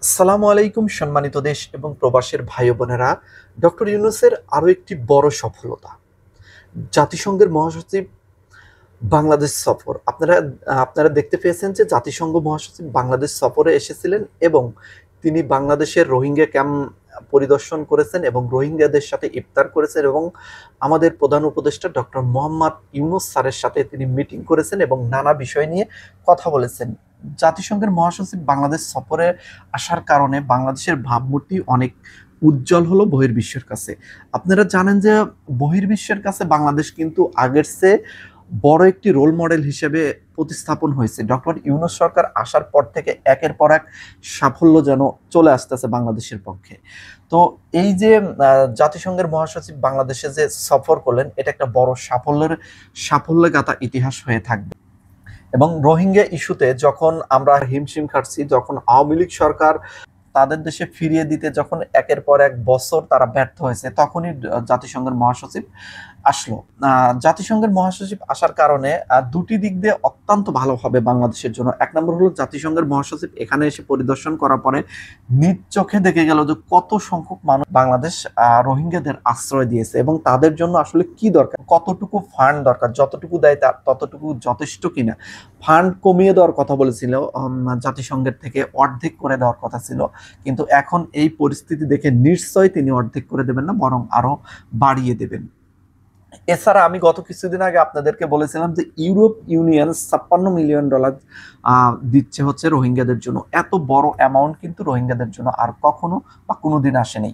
আসসালামু আলাইকুম সম্মানিত দেশ এবং প্রবাসের ভাই বোনেরা। ডক্টর ইউনূসের আরো একটি বড় সফলতা, জাতিসংঘের মহাসচিব বাংলাদেশ সফর। আপনারা দেখতে পেয়েছেন যে জাতিসংঘ মহাসচিব বাংলাদেশ সফরে এসেছিলেন এবং তিনি বাংলাদেশের রোহিঙ্গা ক্যাম্প পরিদর্শন করেছেন এবং রোহিঙ্গাদের সাথে ইফতার করেছেন এবং আমাদের প্রধান উপদেষ্টা ডক্টর মোহাম্মদ ইউনূস স্যারের সাথে তিনি মিটিং করেছেন এবং নানা বিষয় নিয়ে কথা বলেছেন। জাতিসংঘের মহাসচিব বাংলাদেশ সফরে আসার কারণে বাংলাদেশের ভাবমূর্তি অনেক উজ্জ্বল হলো বহির্বিশ্বের কাছে। আপনারা জানেন যে বহির্বিশ্বের কাছে বাংলাদেশ কিন্তু আগের চেয়ে বড় একটি রোল মডেল হিসেবে প্রতিস্থাপন হয়েছে। ডক্টর ইউনূস সরকার আসার পর থেকে একের পর এক সাফল্য যেন চলে আসতেছে বাংলাদেশের পক্ষে। তো এই যে জাতিসংঘের মহাসচিব বাংলাদেশে যে সফর করলেন, এটা একটা বড় সাফল্যে গাথা ইতিহাস হয়ে থাকবে। এবং রোহিঙ্গা ইস্যুতে যখন আমরা হিমশিম খাটছি, যখন আওয়ামী লীগ সরকার তাদের দেশে ফিরিয়ে দিতে যখন একের পর এক বছর তারা ব্যর্থ হয়েছে, তখনই জাতিসংঘের মহাসচিব আসলো। জাতিসংঘের মহাসচিব আসার কারণে দুটি দিক দিয়ে অত্যন্ত ভালো হবে বাংলাদেশের জন্য। এক নম্বর হলো, জাতিসংঘের মহাসচিব এখানে এসে পরিদর্শন করার পরে নিজ চোখে দেখে গেল যে কত সংখ্যক মানুষ বাংলাদেশ রোহিঙ্গাদের আশ্রয় দিয়েছে এবং তাদের জন্য আসলে কি দরকার, কতটুকু ফান্ড দরকার, যতটুকু দেয় তার ততটুকু যথেষ্ট কিনা। ফান্ড কমিয়ে দেওয়ার কথা বলেছিল, জাতিসংঘের থেকে অর্ধেক করে দেওয়ার কথা ছিল, কিন্তু এখন এই পরিস্থিতি দেখে নিশ্চয়ই তিনি অর্ধেক করে দেবেন না, বরং আরো বাড়িয়ে দেবেন। এছাড়া আমি গত কিছুদিন আগে আপনাদেরকে বলেছিলাম যে ইউরোপ ইউনিয়ন $56 মিলিয়ন দিচ্ছে হচ্ছে রোহিঙ্গাদের জন্য। এত বড় অ্যামাউন্ট কিন্তু রোহিঙ্গাদের জন্য আর কখনো বা কোনোদিন আসেনি।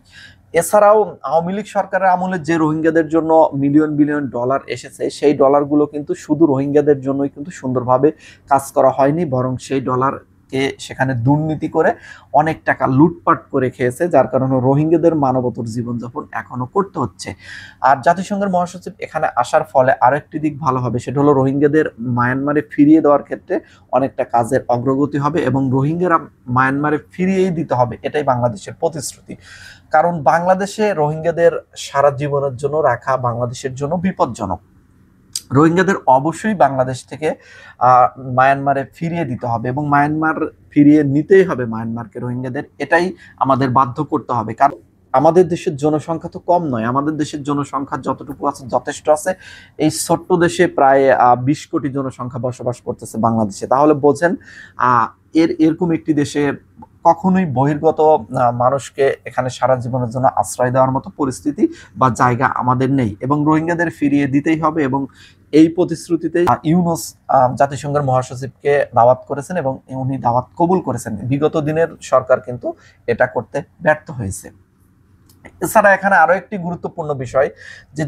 এছাড়াও আওয়ামী লীগ সরকারের আমলে যে রোহিঙ্গাদের জন্য মিলিয়ন বিলিয়ন ডলার এসেছে, সেই ডলারগুলো কিন্তু শুধু রোহিঙ্গাদের জন্যই কিন্তু সুন্দরভাবে কাজ করা হয়নি, বরং সেই ডলার সেখানে দুর্নীতি করে অনেক টাকা লুটপাট করে খেয়েছে, যার কারণে রোহিঙ্গাদের মানবতর জীবনযাপন এখনো করতে হচ্ছে। আর জাতিসংঘের মহাসচিব এখানে আসার ফলে আরেকটি দিক ভালো হবে, সেটা হলো রোহিঙ্গাদের মায়ানমারে ফিরিয়ে দেওয়ার ক্ষেত্রে অনেকটা কাজের অগ্রগতি হবে এবং রোহিঙ্গারা মায়ানমারে ফিরিয়েই দিতে হবে, এটাই বাংলাদেশের প্রতিশ্রুতি। কারণ বাংলাদেশে রোহিঙ্গাদের সারা জীবনের জন্য রাখা বাংলাদেশের জন্য বিপজ্জনক। রোহিঙ্গাদের অবশ্যই বাংলাদেশ থেকে মায়ানমারে ফিরিয়ে দিতে হবে এবং মায়ানমার ফিরিয়ে নিতেই হবে মায়ানমারকে, রোহিঙ্গাদের এটাই আমাদের বাধ্য করতে হবে। কারণ আমাদের দেশের জনসংখ্যা তো কম নয়, আমাদের দেশের জনসংখ্যা যতটুকু আছে যথেষ্ট আছে। এই ছোট্ট দেশে প্রায় 20 কোটি জনসংখ্যা বসবাস করতেছে বাংলাদেশে। তাহলে বোঝেন এরকম একটি দেশে কখনোই বহির্গত মানুষকে এখানে সারা জীবনের জন্য আশ্রয় দেওয়ার মতো পরিস্থিতি বা জায়গা আমাদের নেই এবং রোহিঙ্গাদের ফিরিয়ে দিতেই হবে। এবং এই প্রতিশ্রুতিতে ইউনূস জাতিসংঘের মহাসচিবকে দাওয়াত করেছেন এবং উনি দাওয়াত কবুল করেছেন। বিগত দিনের সরকার কিন্তু এটা করতে ব্যর্থ হয়েছে। এছাড়া এখানে আরো একটি গুরুত্বপূর্ণ বিষয়, যে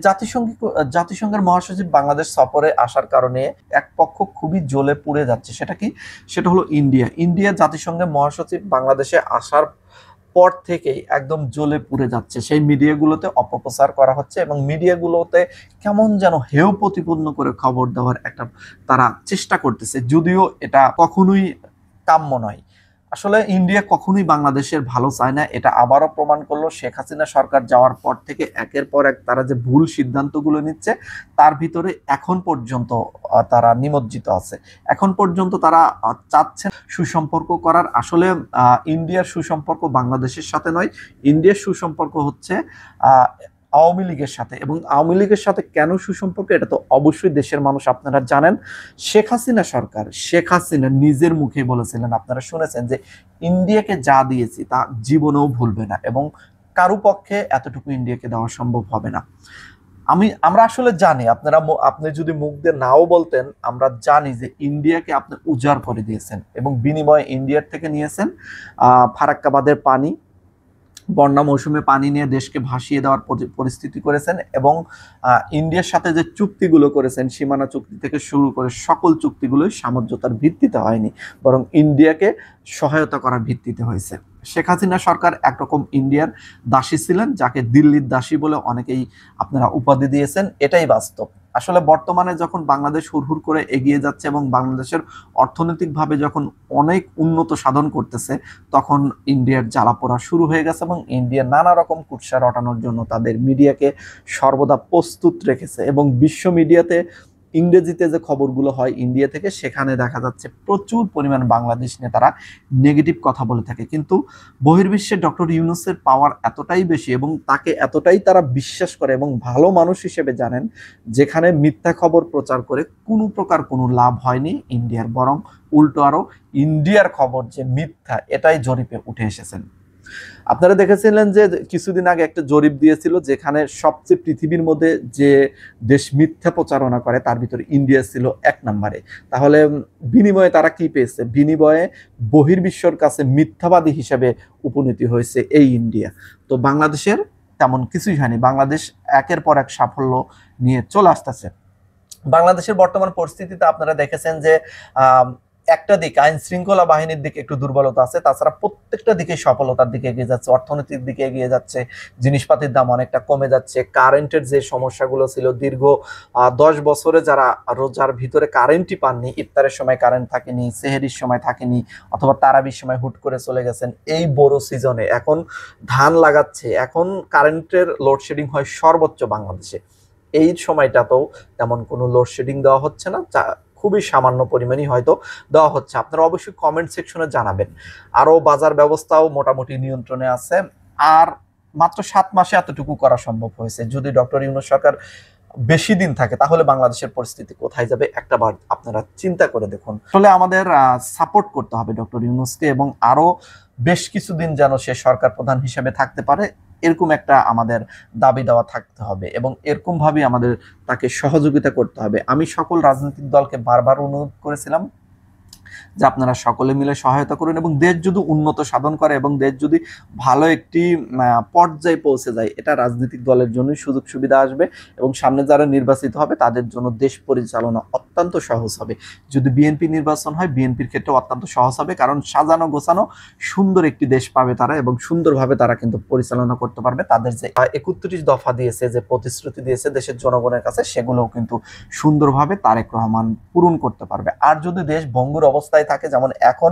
জাতিসংঘের মহাসচিব বাংলাদেশ সফরে আসার কারণে এক পক্ষ খুবই জ্বলে পুড়ে যাচ্ছে। সেটা হলো ইন্ডিয়া জাতিসংঘের মহাসচিব বাংলাদেশে আসার পর থেকেই একদম জ্বলে পুড়ে যাচ্ছে। সেই মিডিয়াগুলোতে অপপ্রচার করা হচ্ছে এবং মিডিয়াগুলোতে কেমন যেন হেয় প্রতিপন্ন করে খবর দেওয়ার একটা তারা চেষ্টা করতেছে, যদিও এটা কখনোই কাম্য নয়। আসলে ইন্ডিয়া কখনোই বাংলাদেশের ভালো চায় না, এটা আবারও প্রমাণ করলো শেখ হাসিনা সরকার যাওয়ার পর থেকে একের পর এক তারা যে ভুল সিদ্ধান্তগুলো নিচ্ছে, তার ভিতরে এখন পর্যন্ত তারা নিমজ্জিত আছে। এখন পর্যন্ত তারা চাচ্ছে সুসম্পর্ক করার। আসলে ইন্ডিয়ার সুসম্পর্ক বাংলাদেশের সাথে নয়, ইন্ডিয়ার সুসম্পর্ক হচ্ছে আওয়ামী লীগের সাথে। এবং আওয়ামী লীগের সাথে কেন সুসম্পর্ক, এটা তো অবশ্যই দেশের মানুষ আপনারা জানেন। শেখ হাসিনা নিজের মুখে বলেছিলেন, আপনারা শুনেছেন, যে ইন্ডিয়াকে যা দিয়েছি তা জীবনেও ভুলবে না এবং কারো পক্ষে এতটুকু ইন্ডিয়াকে দেওয়া সম্ভব হবে না। আমরা আসলে জানি, আপনি যদি মুখ দিয়ে নাও বলতেন, আমরা জানি যে ইন্ডিয়াকে আপনি উজাড় করে দিয়েছেন এবং বিনিময়ে ইন্ডিয়ার থেকে নিয়েছেন ফারাক্কাবাদের পানি, বন্যা মৌসুমে পানি নিয়ে দেশকে ভাসিয়ে দেওয়ার পরিস্থিতি করেছেন এবং ইন্ডিয়ার সাথে যে চুক্তিগুলো করেছেন, সীমানা চুক্তি থেকে শুরু করে সকল চুক্তিগুলোই সামঞ্জস্যতার ভিত্তিতে হয়নি, বরং ইন্ডিয়াকে সহায়তা করার ভিত্তিতে হয়েছে। শেখ হাসিনা সরকার একরকম ইন্ডিয়ার দাসী ছিলেন, যাকে দিল্লির দাসী বলে অনেকেই আপনারা উপাধি দিয়েছেন, এটাই বাস্তব। আসলে বর্তমানে যখন বাংলাদেশ হুড়হুড় করে এগিয়ে যাচ্ছে এবং বাংলাদেশের অর্থনৈতিকভাবে যখন অনেক উন্নত সাধন করতেছে, তখন ইন্ডিয়ার জ্বালাপোড়া শুরু হয়ে গেছে এবং ইন্ডিয়া নানা রকম কুৎসা রটানোর জন্য তাদের মিডিয়াকে সর্বদা প্রস্তুত রেখেছে এবং বিশ্ব মিডিয়াতে ইংরেজিতে যে খবরগুলো হয় ইন্ডিয়া থেকে, সেখানে দেখা যাচ্ছে প্রচুর পরিমাণ বাংলাদেশ নেতারা নেগেটিভ কথা বলে থাকে। কিন্তু বহির্বিশ্বে ডক্টর ইউনূসের পাওয়ার এতটাই বেশি এবং তাকে এতটাই তারা বিশ্বাস করে এবং ভালো মানুষ হিসেবে জানেন, যেখানে মিথ্যা খবর প্রচার করে কোনো প্রকার কোনো লাভ হয়নি ইন্ডিয়ার, বরং উল্টো আরো ইন্ডিয়ার খবর যে মিথ্যা এটাই জরিপে উঠে এসেছেন। আপনারা দেখেছিলেন যে কিছুদিন আগে একটা জরিপ দিয়েছিল, যেখানে সবচেয়ে পৃথিবীর মধ্যে যে দেশ মিথ্যা প্রচারণা করে তার ভিতরে ইন্ডিয়া ছিল 1 নম্বরে। তাহলে বিনিময়ে তারা কি পেয়েছে? বিনিময়ে বহির্বিশ্বর কাছে মিথ্যাবাদী হিসেবে উপনীতি হয়েছে এই ইন্ডিয়া। তো বাংলাদেশের তেমন কিছুই হয়নি, বাংলাদেশ একের পর এক সাফল্য নিয়ে চলে আসতেছে। বাংলাদেশের বর্তমান পরিস্থিতিতে আপনারা দেখেছেন যে একটা দিক আইন শৃঙ্খলা বাহিনীর দিকে একটু দুর্বলতা আছে, তাছাড়া প্রত্যেকটা দিকে সফলতার দিকে এগিয়ে যাচ্ছে, অর্থনীতির দিকে এগিয়ে যাচ্ছে, জিনিসপাতির দাম অনেকটা কমে যাচ্ছে, কারেন্টের যে সমস্যাগুলো ছিল দীর্ঘ 10 বছরে যারা রোজার ভিতরে কারেন্টই পাননি, ইফতারের সময় কারেন্ট থাকেনি, সেহেরির সময় থাকেনি, অথবা তারাবির সময় হুট করে চলে গেছেন, এই বড় সিজনে এখন ধান লাগাচ্ছে, এখন কারেন্টের লোডশেডিং হয় সর্বোচ্চ বাংলাদেশে। এই সময়টাতেও তেমন কোনো লোডশেডিং দেওয়া হচ্ছে না, খুবই সামান্য পরিমাণই হয়তো দেওয়া হচ্ছে। আপনারা অবশ্যই কমেন্ট সেকশনে জানাবেন। আরো বাজার ব্যবস্থাও মোটামুটি নিয়ন্ত্রণে আছে। আর মাত্র 7 মাসে এতটুকু করা সম্ভব হয়েছে। যদি ডক্টর ইউনূস সরকার বেশি দিন থাকে তাহলে বাংলাদেশের পরিস্থিতি কোথায় যাবে একটা বার আপনারা চিন্তা করে দেখুন। আসলে আমাদের সাপোর্ট করতে হবে ডক্টর ইউনূসকে, এবং আরো বেশ কিছুদিন যেন সে সরকার প্রধান হিসেবে থাকতে পারে, এরকম একটা আমাদের দাবি দেওয়া থাকতে হবে এবং এরকম ভাবে আমাদের তাকে সহযোগিতা করতে হবে। আমি সকল রাজনৈতিক দলকে বারবার অনুরোধ করেছিলাম যে আপনারা সকলে মিলে সহায়তা করুন, এবং দেশ যদি উন্নত সাধন করে এবং দেশ যদি ভালো একটি পর্যায়ে পৌঁছে যায়, এটা রাজনৈতিক দলের জন্যই সুযোগ সুবিধা আসবে এবং সামনে যারা নির্বাচিত হবে তাদের জন্য দেশ পরিচালনা অত্যন্ত সহজ হবে। যদি বিএনপি নির্বাচন হয়, বিএনপির ক্ষেত্রে অত্যন্ত সহজ হবে, কারণ সাজানো গোছানো সুন্দর একটি দেশ পাবে তারা এবং সুন্দরভাবে তারা কিন্তু পরিচালনা করতে পারবে। তাদের যে 31 দফা দিয়েছে, যে প্রতিশ্রুতি দিয়েছে দেশের জনগণের কাছে, সেগুলোও কিন্তু সুন্দরভাবে তারেক রহমান পূরণ করতে পারবে। আর যদি দেশ ভঙ্গুর অবস্থায় থাকে, যেমন এখন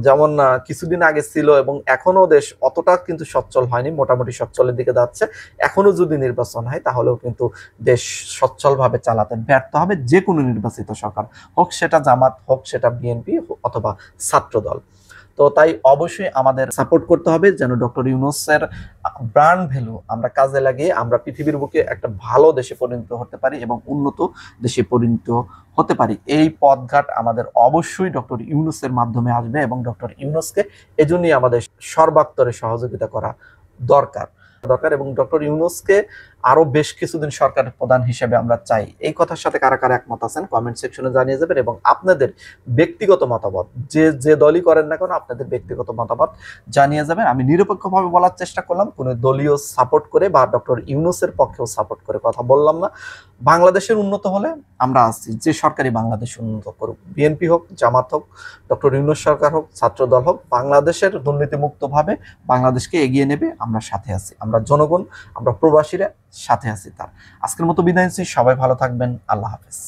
যেমন কিছুদিন আগে ছিল এবং এখনো দেশ অতটা কিন্তু সচ্ছল হয়নি, মোটামুটি সচ্ছলের দিকে যাচ্ছে, এখনো যদি নির্বাচন হয় তাহলেও কিন্তু দেশ সচ্ছলভাবে চালাতে ব্যর্থ হবে যে কোনো নির্বাচিত সরকার, হোক সেটা জামাত, হোক সেটা বিএনপি অথবা ছাত্রদল। তো তাই অবশ্যই আমাদের সাপোর্ট করতে হবে যেন ডক্টর ইউনূসের ব্র্যান্ড ভ্যালু আমরা কাজে লাগিয়ে আমরা পৃথিবীর বুকে একটা ভালো দেশে পরিণত হতে পারি এবং উন্নত দেশে পরিণত হতে পারি। এই পথঘাট আমাদের অবশ্যই ডক্টর ইউনূসের মাধ্যমে আসবে এবং ডক্টর ইউনূসকে এজন্যই আমাদের সর্বাত্তরে সহযোগিতা করা দরকার এবং ডক্টর ইউনূসকে আরো বেশ কিছুদিন সরকারের প্রধান হিসেবে আমরা চাই। এই কথার সাথে কারা কারা একমত আছেন কমেন্ট সেকশনে জানিয়ে যাবেন, এবং আপনাদের ব্যক্তিগত মতামত যে দলই করেন না কেন আপনাদের ব্যক্তিগত মতামত জানিয়ে যাবেন। আমি নিরপেক্ষভাবে বলার চেষ্টা করলাম, কোনো দলীয় সাপোর্ট করে বা ডক্টর ইউনূসের পক্ষেও সাপোর্ট করে কথা বললাম না। বাংলাদেশের উন্নত হলে আমরা আছি, যে সরকারি বাংলাদেশ উন্নত করুক, বিএনপি হোক, জামাত হোক, ডক্টর ইউনূস সরকার হোক, ছাত্রদল হোক, বাংলাদেশের দুর্নীতিমুক্তভাবে বাংলাদেশকে এগিয়ে নেবে, আমরা সাথে আছি, আমরা জনগণ, আমরা প্রবাসীরা সাথে আছি তার। আজকের মতো বিদায় নিচ্ছি, সবাই ভালো থাকবেন, আল্লাহ হাফেজ।